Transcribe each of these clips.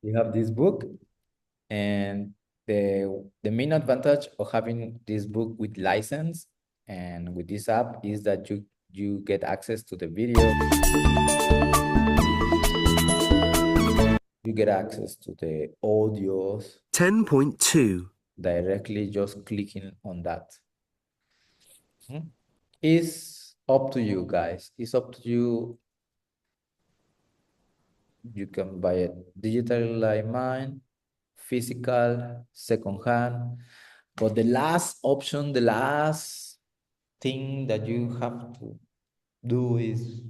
You have this book, and the main advantage of having this book with license and with this app is that you get access to the video, you get access to the audios 10.2. directly just clicking on that. It's up to you guys. It's up to you. You can buy it digital like mine, physical, second hand. But the last option, the last thing that you have to do is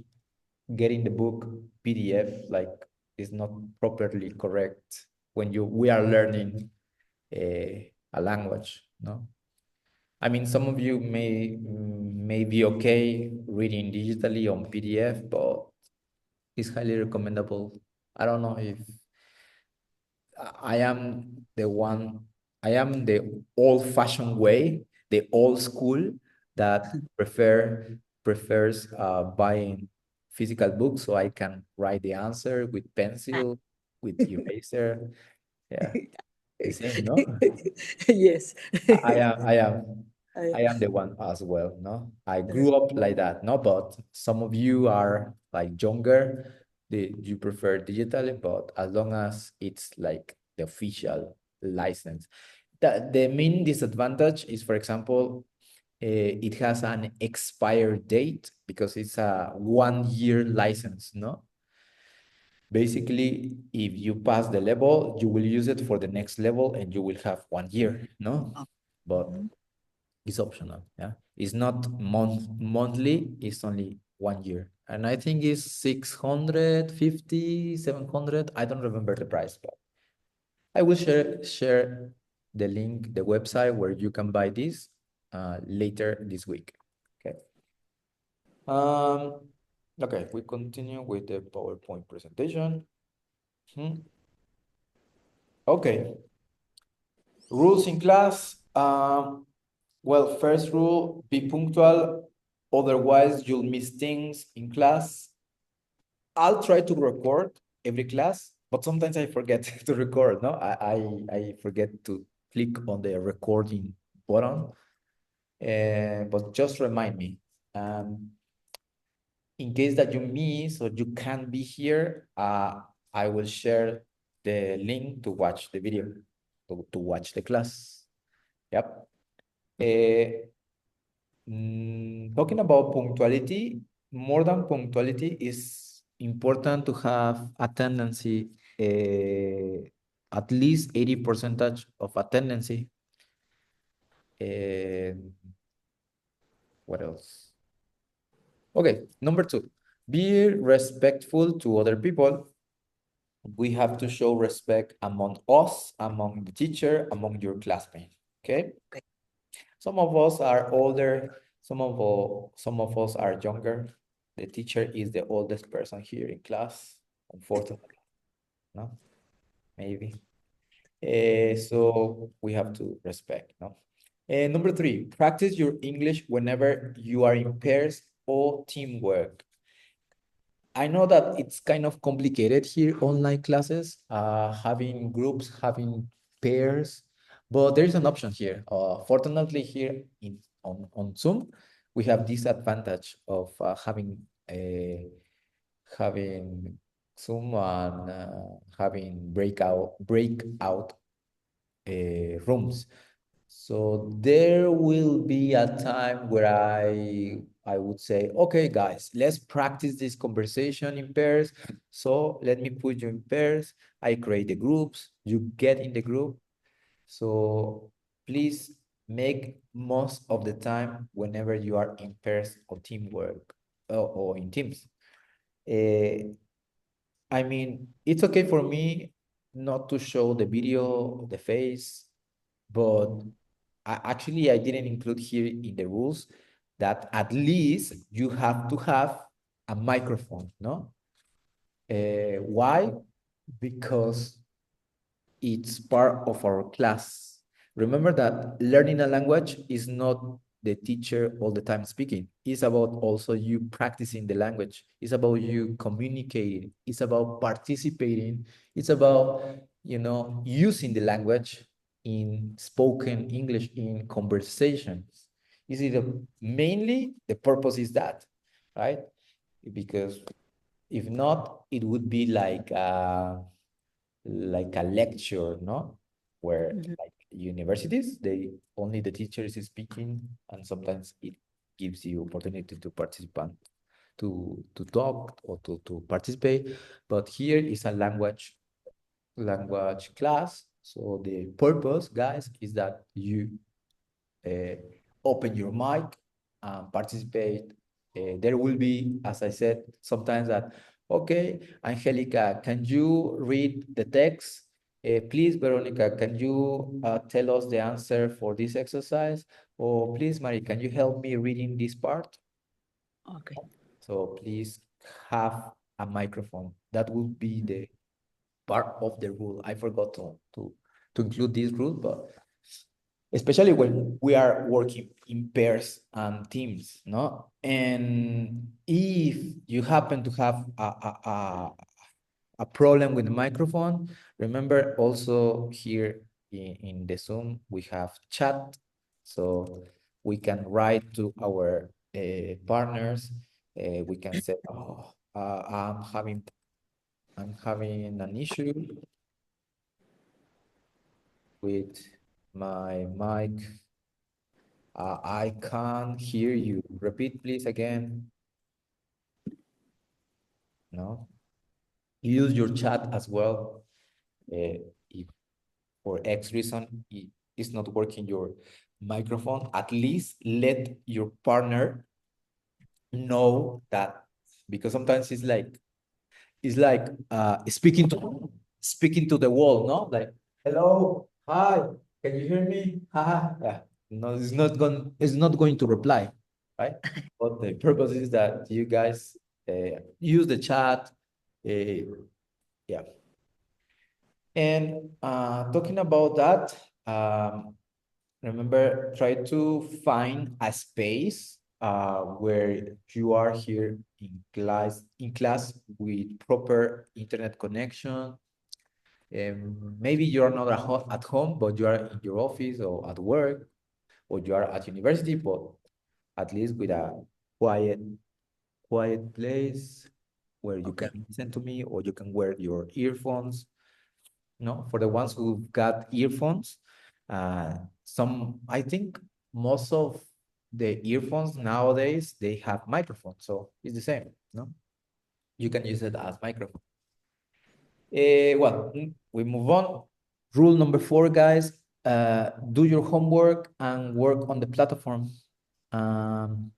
getting the book PDF, like is not properly correct when we are learning a language, no? I mean, some of you may be okay reading digitally on PDF, but it's highly recommendable. I don't know if I am the one, I am the old-fashioned way, the old school that prefers buying physical books so I can write the answer with pencil, with eraser. Yeah, the same, no? Yes. I am, I am, I, I am the one as well, no? I grew up like that, no? But some of you are like younger, you prefer digital, but as long as it's like the official license. The main disadvantage is, for example, it has an expired date because it's a 1 year license, no? Basically, if you pass the level, you will use it for the next level and you will have 1 year, no? But it's optional, yeah. It's not monthly, it's only 1 year. And I think it's 650, 700. I don't remember the price, but I will share the link, the website where you can buy this later this week. Okay. Um, okay, we continue with the PowerPoint presentation. Okay, rules in class. Well, first rule, be punctual, otherwise you'll miss things in class. I'll try to record every class, but sometimes I forget to record, no? I forget to click on the recording button, but just remind me. In case that you miss or you can't be here, I will share the link to watch the video, to watch the class. Yep. Talking about punctuality, more than punctuality is important to have attendance, at least 80% of attendance. What else? Okay, number 2, be respectful to other people. We have to show respect among us, among the teacher, among your classmates. Okay. Some of us are older, some of us are younger. The teacher is the oldest person here in class, unfortunately, no? Maybe. So we have to respect, no? Number 3, practice your English whenever you are in pairs or teamwork. I know that it's kind of complicated here, online classes, having groups, having pairs, but there is an option here. Fortunately, here on Zoom, we have this advantage of having Zoom and having breakout rooms. So there will be a time where I would say, okay, guys, let's practice this conversation in pairs. So let me put you in pairs. I create the groups, you get in the group. So please make most of the time whenever you are in pairs or teamwork or in teams. I mean, it's okay for me not to show the video, the face, but actually I didn't include here in the rules that at least you have to have a microphone, no? Why? Because it's part of our class. Remember that learning a language is not the teacher all the time speaking. It's about also you practicing the language. It's about you communicating. It's about participating. It's about, using the language in spoken English in conversations. Is it mainly the purpose is that, right? Because if not, it would be like a lecture, no? Where like universities, they only the teacher is speaking, and sometimes it gives you opportunity to participate, to talk or to participate. But here is a language class. So the purpose, guys, is that you uh, open your mic and participate. There will be, as I said, sometimes that, okay, Angelica, can you read the text? Please, Veronica, can you tell us the answer for this exercise? Or please, Marie, can you help me reading this part? Okay. So please have a microphone. That would be the part of the rule. I forgot to include this rule, but especially when we are working in pairs and teams, no? And if you happen to have a problem with the microphone, remember also here in the Zoom, we have chat. So we can write to our partners. We can say, oh, I'm having an issue with my mic. I can't hear you. Repeat, please, again. No. Use your chat as well. If for X reason it's not working your microphone, at least let your partner know that, because sometimes it's like speaking to the wall, no? Like, hello, hi, can you hear me? Haha. Yeah. No, it's not going to reply, right? But the purpose is that you guys use the chat. Yeah. And talking about that, remember, try to find a space where you are here in class with proper internet connection. Maybe you're not at home, but you are in your office or at work, or you are at university, but at least with a quiet, quiet place where you Okay. can listen to me, or you can wear your earphones. No, for the ones who've got earphones, I think most of the earphones nowadays, they have microphones, so it's the same, no? You can use it as microphone. We move on. Rule number 4, guys, do your homework and work on the platform. Um,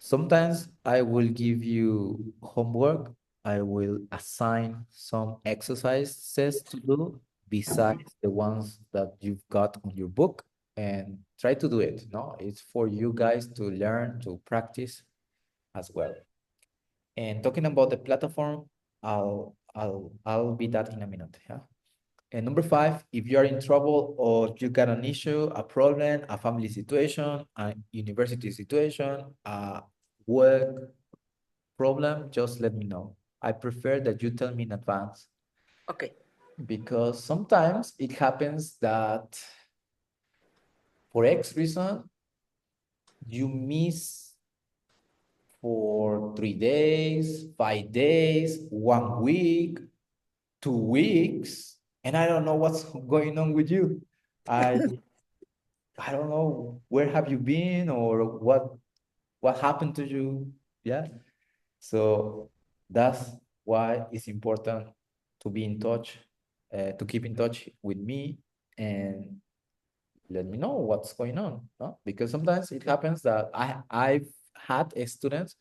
Sometimes I will give you homework. I will assign some exercises to do besides the ones that you've got on your book, and try to do it. No, it's for you guys to learn, to practice as well. And talking about the platform, I'll be that in a minute. Yeah. And number 5, if you are in trouble or you got an issue, a problem, a family situation, a university situation, a work problem, just let me know. I prefer that you tell me in advance, Okay. because sometimes it happens that for X reason, you miss for 3 days, 5 days, 1 week, 2 weeks, and I don't know what's going on with you. I I don't know where have you been, or what happened to you. Yeah. So that's why it's important to be in touch, to keep in touch with me, and let me know what's going on. No? Because sometimes it happens that I've had students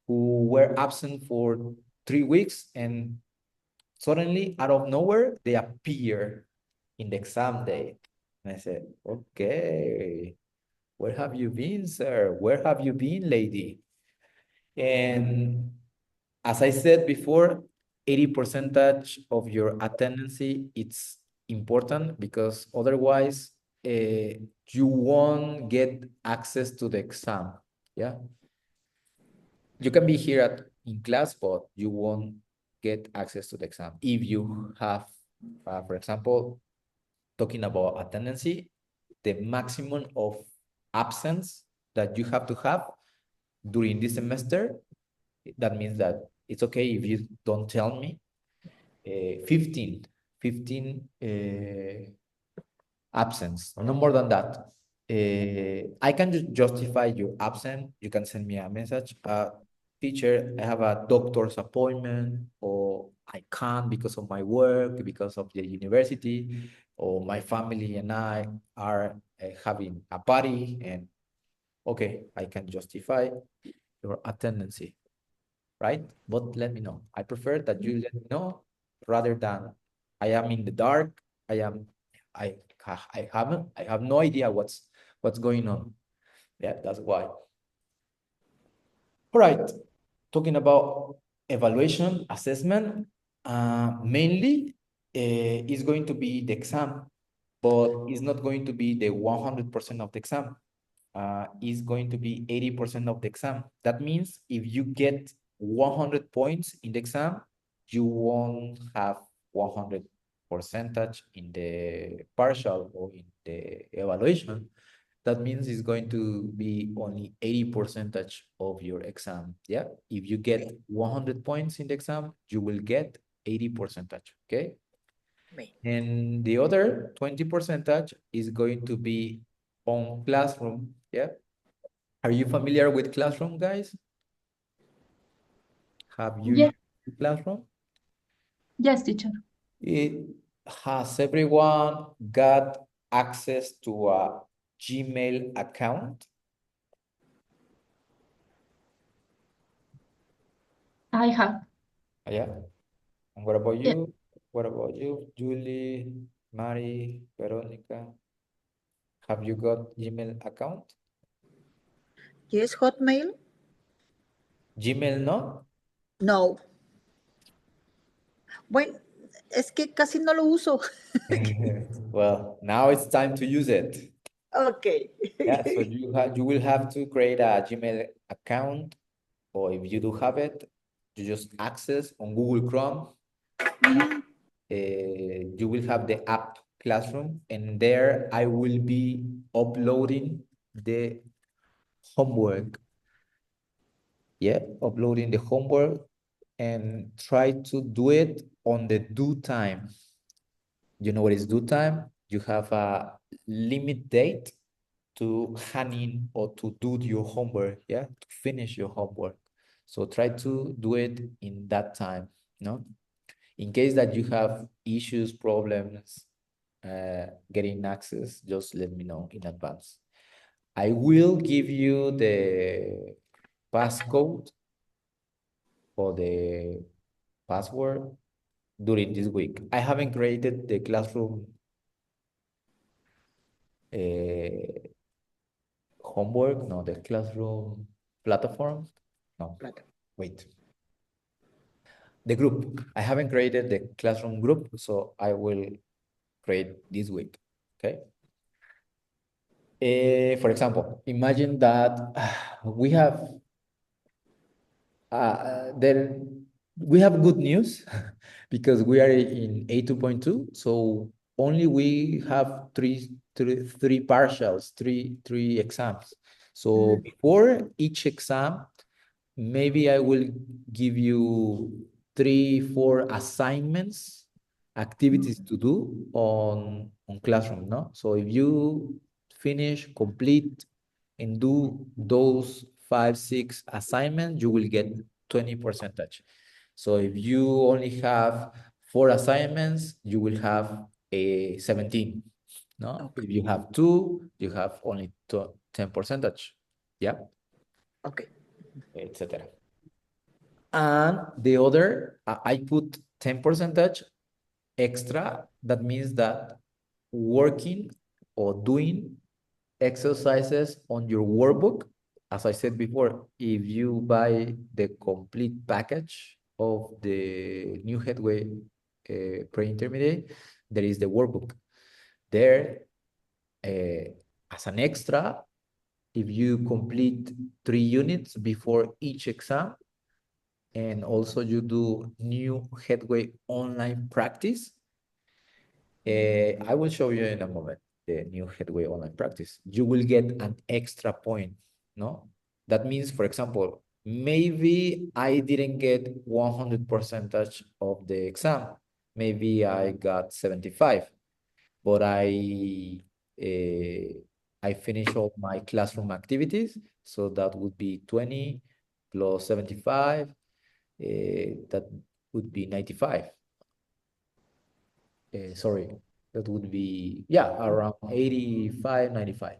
who were absent for 3 weeks, and suddenly out of nowhere they appear in the exam day. And I said, okay, where have you been, sir? Where have you been, lady? And as I said before, 80% of your attendance, it's important, because otherwise you won't get access to the exam. Yeah. You can be here in class, but you won't get access to the exam. If you have, for example, talking about attendance, the maximum of absence that you have to have during this semester, that means that it's okay if you don't tell me 15 absence, no more than that. I can justify your absence. You can send me a message. Teacher, I have a doctor's appointment, or I can't because of my work, because of the university, or my family and I are having a party, and okay, I can justify your attendance, right? But let me know. I prefer that you let me know rather than I am in the dark. I am, I have no idea what's going on. Yeah, that's why. All right, talking about evaluation, assessment, mainly is going to be the exam, but it's not going to be the 100% of the exam. Is going to be 80% of the exam. That means if you get 100 points in the exam, you won't have 100 percentage in the partial or in the evaluation. That means it's going to be only 80 percentage of your exam. Yeah. If you get 100 points in the exam, you will get 80 percentage. Okay. And the other 20 percentage is going to be on classroom. Yeah. Are you familiar with Classroom, guys? Have you Yes, used Classroom? yes, teacher. It has everyone got access to a Gmail account? I have. Yeah. And what about Yeah. you? What about you, Julie, Mari, Veronica? Have you got Gmail account? Yes, Hotmail? Gmail, no? No. Bueno, es que casi no lo uso. Well, now it's time to use it. Okay. Yeah, so you will have to create a Gmail account, or if you do have it, you just access on Google Chrome. You will have the app Classroom, and there I will be uploading the homework. Yeah, uploading the homework and try to do it on the due time. You know what is due time? You have a limit date to hand in or to do your homework, yeah, to finish your homework. So try to do it in that time, no? In case that you have issues, problems, getting access, just let me know in advance. I will give you the passcode or the password during this week. I haven't created the classroom homework, no, the classroom platform. No, wait. The group. I haven't created the classroom group, so I will create this week. Okay. For example, imagine that we have then we have good news because we are in A2.2, so only we have three partials, three exams. So before each exam, maybe I will give you 3, 4 assignments, activities to do on Classroom, no? So if you finish, complete, and do those 5, 6 assignments, you will get 20 percentage. So if you only have 4 assignments, you will have a 17. No, Okay. if you have 2, you have only 10 percentage. Yeah, Okay. etc. And the other, I put 10 percentage extra. That means that working or doing exercises on your workbook. As I said before, if you buy the complete package of the new headway pre-intermediate, there is the workbook. There as an extra, if you complete 3 units before each exam, and also you do new Headway online practice, I will show you in a moment the new Headway online practice. You will get an extra point, no? That means, for example, maybe I didn't get 100% of the exam. Maybe I got 75, but I finished all my classroom activities, so that would be 20 plus 75, that would be 95. Sorry, that would be, yeah, around 85, 95.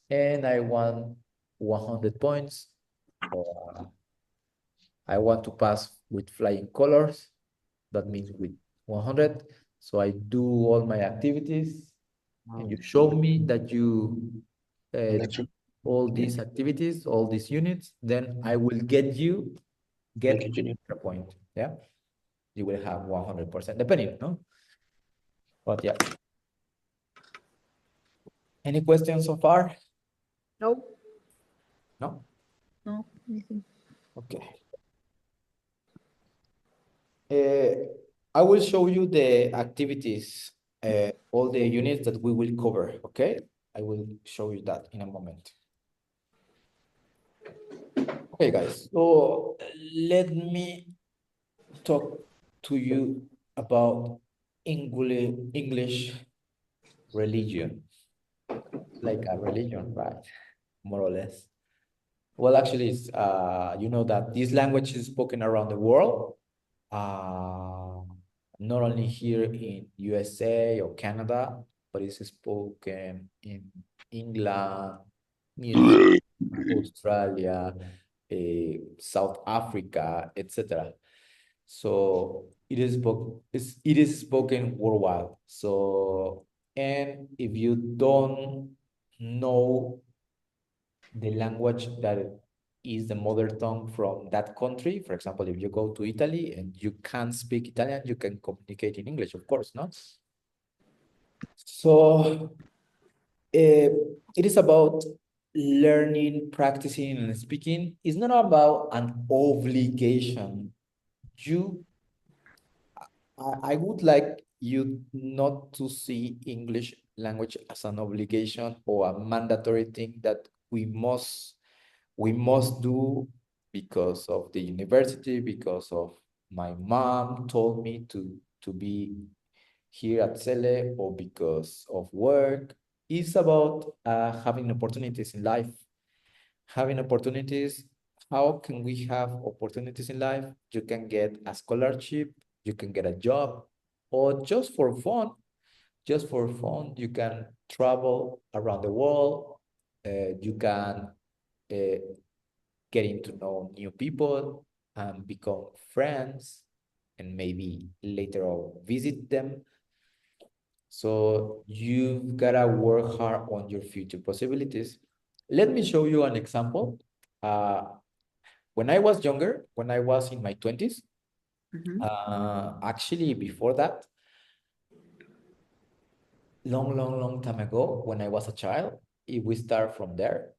And I want 100 points. I want to pass with flying colors. That means with 100. So I do all my activities, and you show me that you did all these activities, all these units, then I will get a point. Yeah, you will have 100%, depending, no? But yeah. Any questions so far? No, No? no, anything. Okay. I will show you the activities, all the units that we will cover, okay? I will show you that in a moment. Okay, guys, so let me talk to you about English religion, like a religion, right? More or less. Well, actually, it's, you know that this language is spoken around the world, uh, not only here in USA or Canada, but it's spoken in England, New Zealand, Australia, South Africa, etc. So it is spoken worldwide. So, and if you don't know the language that is the mother tongue from that country. For example, if you go to Italy and you can't speak Italian, you can communicate in English, of course, no? So it is about learning, practicing, and speaking. It's not about an obligation. I would like you not to see English language as an obligation or a mandatory thing that we must do because of the university, because of my mom told me to be here at Cele, or because of work. It's about having opportunities in life. Having opportunities, how can we have opportunities in life? You can get a scholarship, you can get a job, or just for fun, you can travel around the world. You can uh, getting to know new people and become friends, and maybe later on visit them. So you've got to work hard on your future possibilities. Let me show you an example. When I was younger, when I was in my 20s, actually before that, long time ago, when I was a child, if we start from there,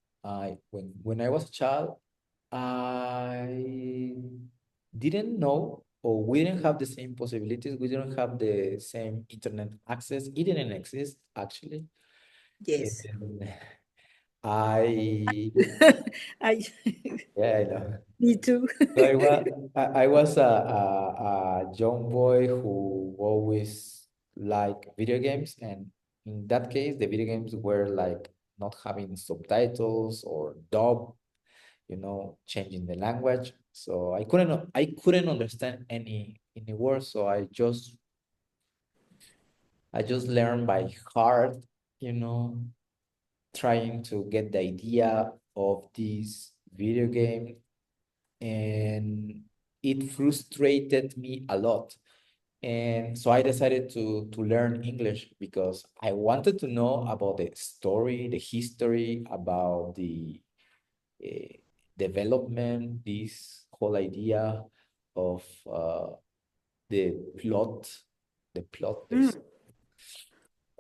when I was a child, I didn't know, or we didn't have the same possibilities. We didn't have the same internet access. It didn't exist, actually. Yes. And I, I, yeah, I know. me too. So I was a young boy who always liked video games, and in that case, the video games were like not having subtitles or dub, changing the language. So I couldn't understand any words. So I just learned by heart, you know, trying to get the idea of this video game, and it frustrated me a lot. And so I decided to learn English because I wanted to know about the story, the history, about the uh, development, this whole idea of the plot, the plot.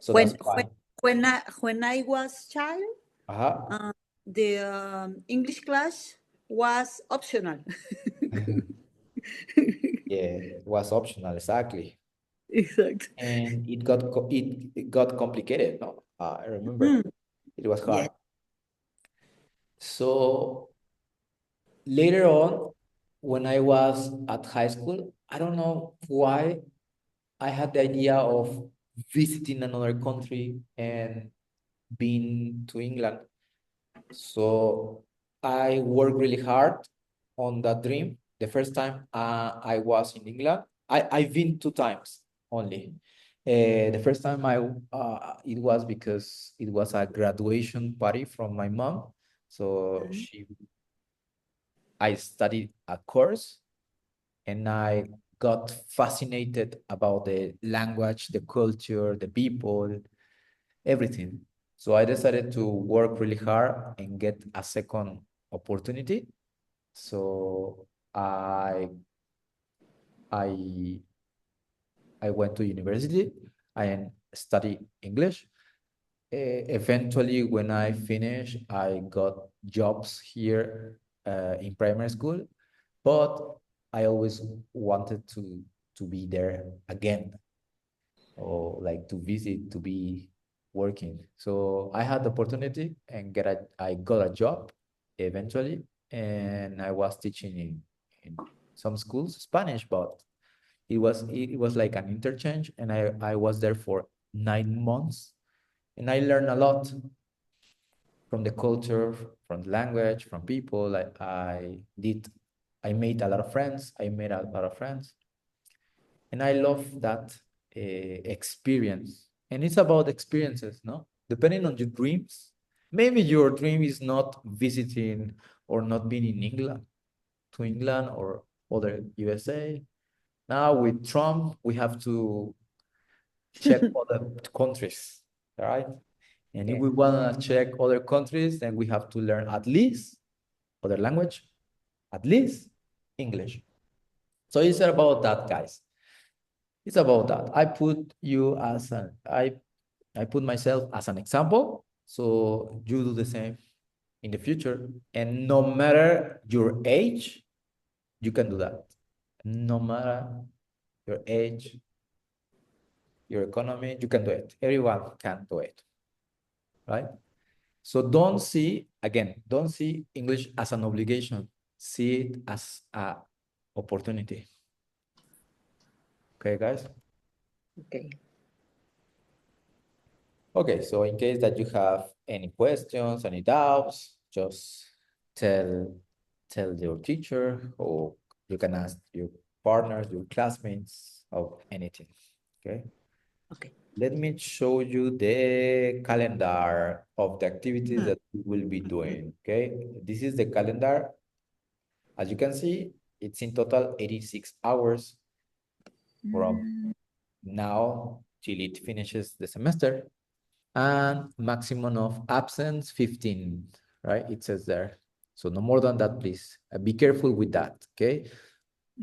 So When that's why. when I was child, Uh-huh. the English class was optional. Yeah, it was optional, exactly. Exact. And it got complicated, no? I remember it was Yes. hard. So later on, when I was at high school, I don't know why I had the idea of visiting another country and being to England. So I worked really hard on that dream. The first time I was in England, I've been 2 times only. The first time it was because it was a graduation party from my mom. So I studied a course and I got fascinated about the language, the culture, the people, everything. So I decided to work really hard and get a second opportunity. So I I went to university and studied English. Eventually, when I finished, I got jobs here in primary school, but I always wanted to be there again, or like to visit, to be working. So I had the opportunity and I got a job eventually, and I was teaching in some schools Spanish, but it was like an interchange, and I was there for 9 months, and I learned a lot from the culture, from the language, from people. I made a lot of friends. I made a lot of friends, and I love that experience. And it's about experiences, no? Depending on your dreams. Maybe your dream is not visiting or not being in England, to England or other USA. Now with Trump, we have to check other countries, all right? And if Yeah. we want to check other countries, then we have to learn at least other language, at least English. So it's about that, guys. It's about that. I put myself as an example. So you do the same in the future. And no matter your age, you can do that. No matter your age, your economy, you can do it. Everyone can do it, right? So don't see English as an obligation. See it as a opportunity. Okay, guys? Okay. Okay, so in case that you have any questions, any doubts, just tell tell your teacher, or you can ask your partners, your classmates of anything. Okay. Okay. Let me show you the calendar of the activities that we will be doing. Okay. This is the calendar. As you can see, it's in total 86 hours from now till it finishes the semester, and maximum of absence 15, right? It says there. So no more than that, please. Be careful with that, okay?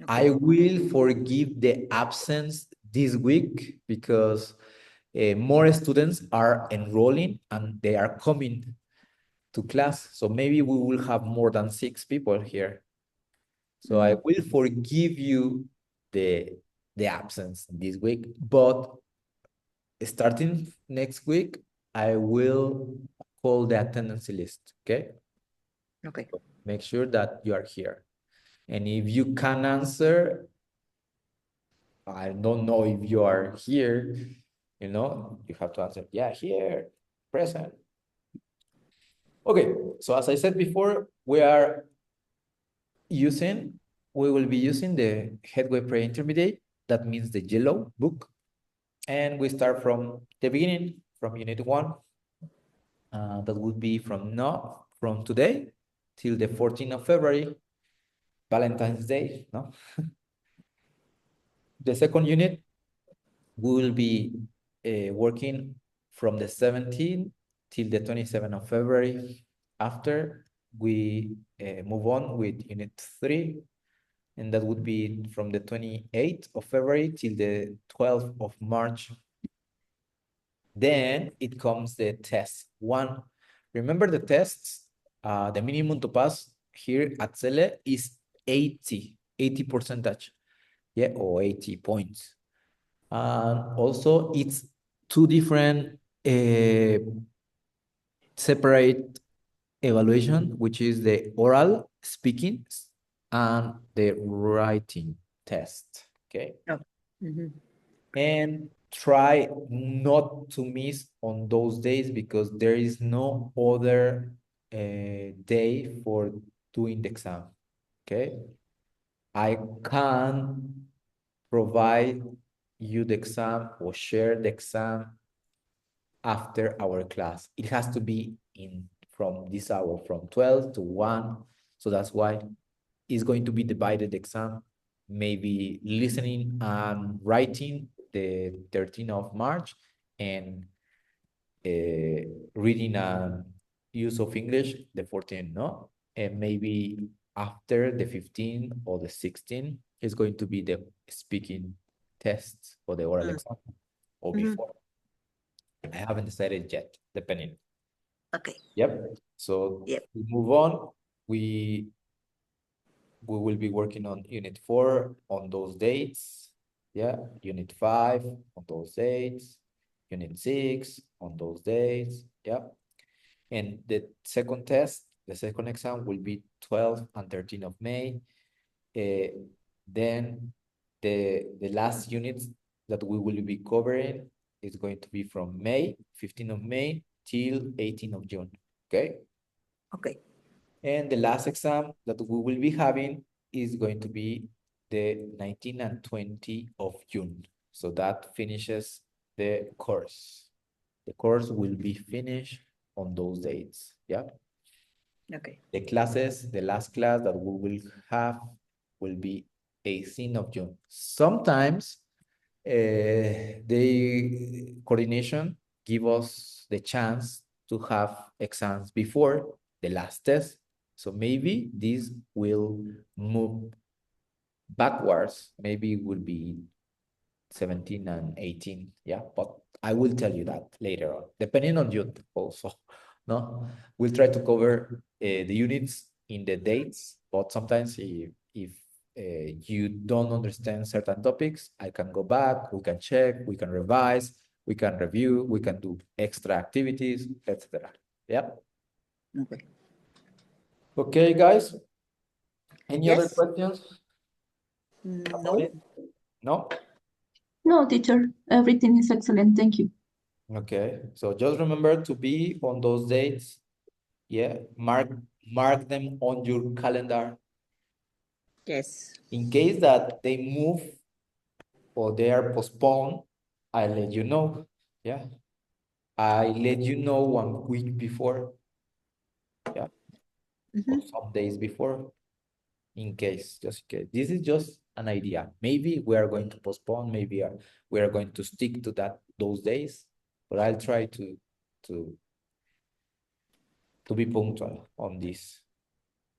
I will forgive the absence this week because more students are enrolling and they are coming to class. So maybe we will have more than 6 people here. So I will forgive you the absence this week, but starting next week, I will call the attendance list, okay? Okay. Make sure that you are here. And if you can answer, I don't know if you are here, you have to answer, yeah, here, present. Okay, so as I said before, we will be using the Headway Pre-Intermediate, that means the yellow book. And we start from the beginning, from Unit 1. That would be from today till the 14th of February, Valentine's Day, no? The second unit, we will be working from the 17th till the 27th of February. After, we move on with Unit 3, and that would be from the 28th of February till the 12th of March. Then it comes the test one. Remember the tests, the minimum to pass here at CELE is 80 percentage, yeah, or 80 points. And also it's two different separate evaluation, which is the oral speaking and the writing test, okay? Oh. Mhm. And try not to miss on those days because there is no other day for doing the exam, okay? I can provide you the exam or share the exam after our class. It has to be in from this hour, from 12 to 1. So that's why it's going to be divided exam, maybe listening and writing the 13th of March and reading and use of English the 14th, no? And maybe after the 15th or the 16th is going to be the speaking test or the oral exam or before. I haven't decided yet, depending. Okay. Yep. So Yep. we move on. We will be working on Unit 4 on those dates. Yeah. Unit 5 on those dates. Unit 6 on those dates. Yeah. And the second test, the second exam will be 12 and 13 of May. Then the last units that we will be covering is going to be from May, 15th of May till 18th of June, okay? Okay. And the last exam that we will be having is going to be the 19 and 20 of June. So that finishes the course. The course will be finished on those dates, yeah? Okay. The classes, the last class that we will have will be 18th of June. Sometimes the coordination give us the chance to have exams before the last test. So maybe this will move backwards. Maybe it will be 17 and 18. Yeah, but I will tell you that later on, depending on you also. No, we'll try to cover the units in the dates, but sometimes if you don't understand certain topics, I can go back, we can check, we can revise, we can review, we can do extra activities, etc. Yeah. Okay. Okay, guys. Any other Yes. questions about No. it? No? No, teacher, everything is excellent. Thank you. Okay, so just remember to be on those dates. Yeah, mark them on your calendar. Yes. In case that they move or they are postponed, I let you know. Yeah, I let you know 1 week before. Yeah, or some days before, in case, just in case. This is just an idea. Maybe we are going to postpone. Maybe we are going to stick to those days. But I'll try to be punctual on this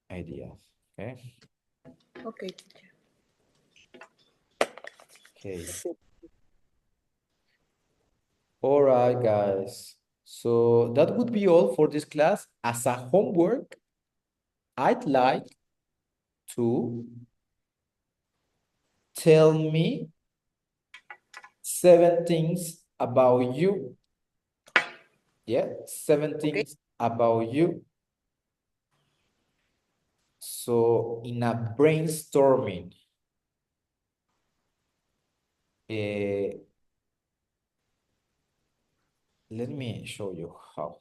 idea. Okay. Okay, teacher. Okay. All right, guys. So that would be all for this class. As a homework, I'd like to tell me 7 things about you. Yeah, seven Okay. things about you. So in a brainstorming, let me show you how.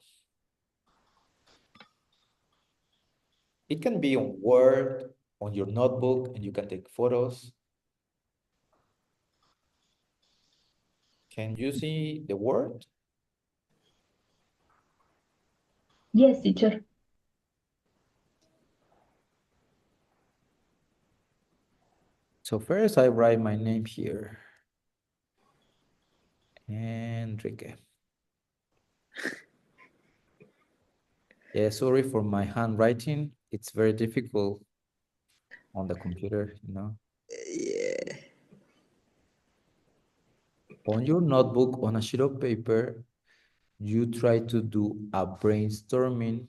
It can be on Word, on your notebook, and you can take photos. Can you see the word? Yes, teacher. So first I write my name here. Enrique. Yeah, sorry for my handwriting. It's very difficult on the computer, you know. Yeah. On your notebook, on a sheet of paper, you try to do a brainstorming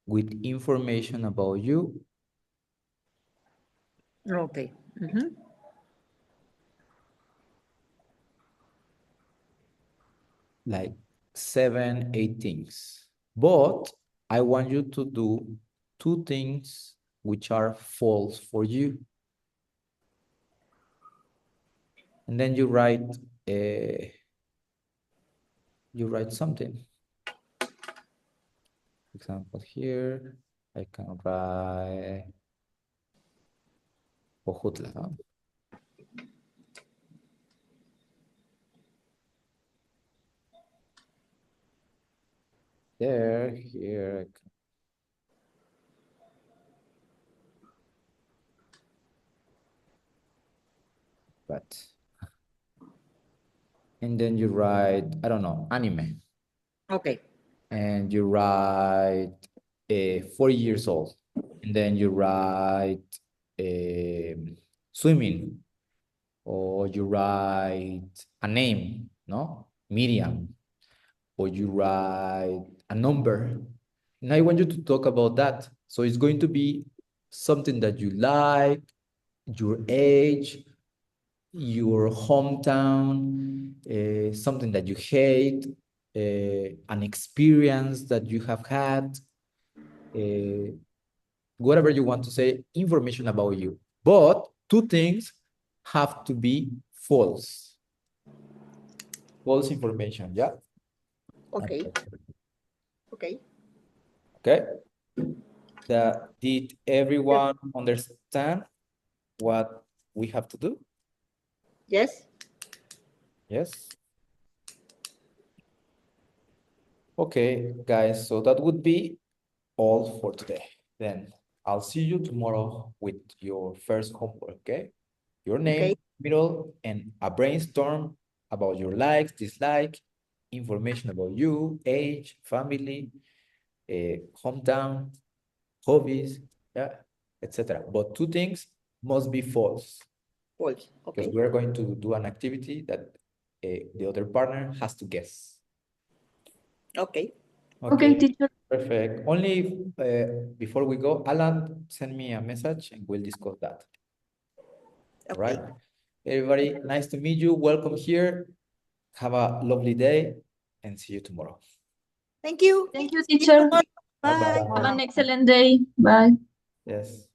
with information about you, Okay. Mhm. like 7, 8 things. But I want you to do 2 things which are false for you. And then you write something. Example here, I can write Ojutla, huh? There, here, but, and then you write, I don't know, anime, Okay. and you write 40 years old, and then you write swimming, or you write a name, no? Miriam, or you write a number. And I want you to talk about that. So it's going to be something that you like, your age, your hometown, something that you hate, an experience that you have had, whatever you want to say, information about you. But 2 things have to be false. False information, yeah? Okay. Okay. Okay? Did everyone understand what we have to do? Yes. Yes? Okay, guys, so that would be all for today. Then I'll see you tomorrow with your first homework, okay? Your name, Okay. middle, and a brainstorm about your likes, dislike, information about you, age, family, hometown, hobbies, yeah, etc. But 2 things must be false, False. because Okay. we're going to do an activity that the other partner has to guess. Okay. Okay, teacher. Perfect. Only before we go, Alan, send me a message and we'll discuss that. All right. Okay. Everybody, nice to meet you. Welcome here. Have a lovely day and see you tomorrow. Thank you. Thank you, See you teacher. tomorrow. Bye Bye. Have bye. an excellent day. Bye. Yes.